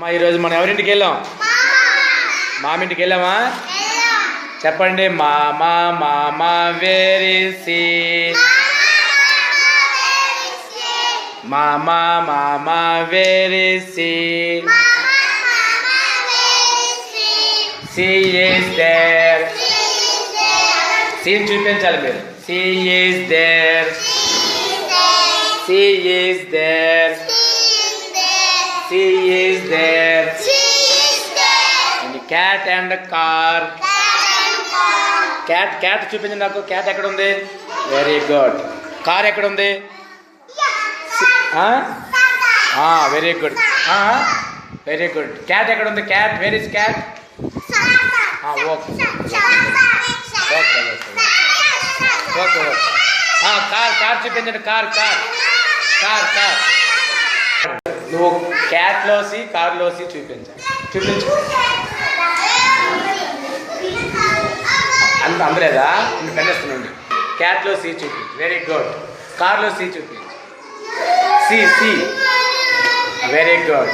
అమ్మా ఈరోజు మనం ఎవరింటికి వెళ్ళాం? మామింటికి వెళ్ళామా? చెప్పండి. మామా mama where is he? Mama mama where is he? She is there. Scene చూపించాలి మీరు. She is there. She is there. She is there. Cat and car. Cat చూపించండి నాకు. క్యాట్ ఎక్కడ ఉంది? Very good. కార్ ఎక్కడ ఉంది? Very good. Very good. Cat ఎక్కడ ఉంది? Cat where is cat? Okay okay okay okay. Car చూపించండి. Car నువ్వు క్యాట్లోసి కార్లోసి చూపించు. అందలేదా? నువ్వు కనిపిస్తున్నాండి. క్యాట్లో సి చూపించు. Very good. కార్లో సి చూపించు. C very good.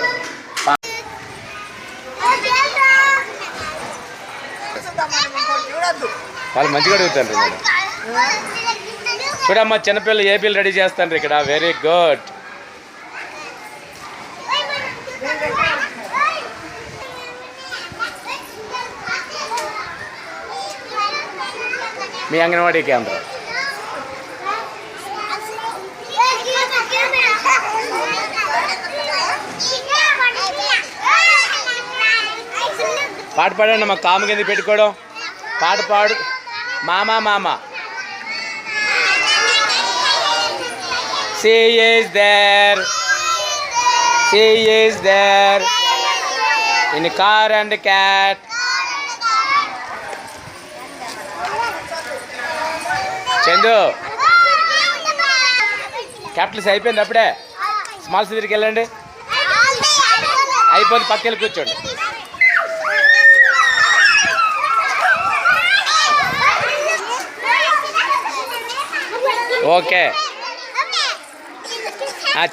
వాళ్ళు మంచిగా అడుగుతారు మేడం. చూడమ్మా, చిన్నపిల్లలు ఏపీలు రెడీ చేస్తాను ఇక్కడ. Very good. మీ అంగన్వాడీ కేంద్రం. పాట పాడండి. మా కాము కింద పెట్టుకోవడం. పాట పాడు. మామా She is there. She is there in car and cat. Chandu, Capitals అయిపోయింది అప్పుడే. స్మాల్స్ దగ్గరికి వెళ్ళండి. అయిపోయింది, పక్కకి కూర్చోండి. ఓకే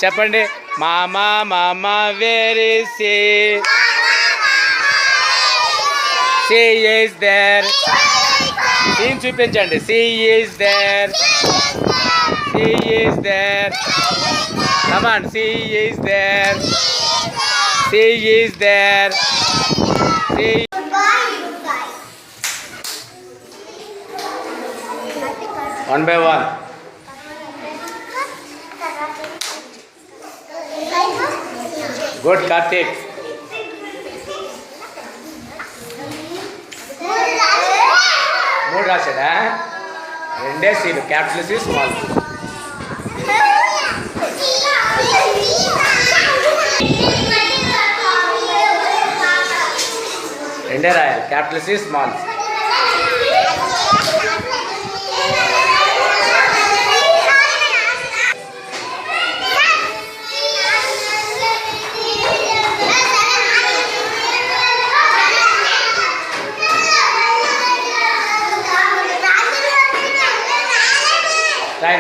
చెప్పండి. Mama where is he? She is there. Scene చూపించండి. She is there. She is there. Come on. She is there. She is there. One by one. Good. Karthik. మూడు రాశాడా? రెండే సీలు. Capital C, small. రెండే రాయాలి. Capital C, small.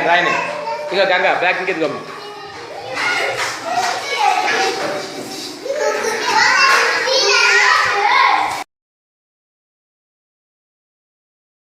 రాయని. ఇక Ganga back ఇంకెది గమ్మ.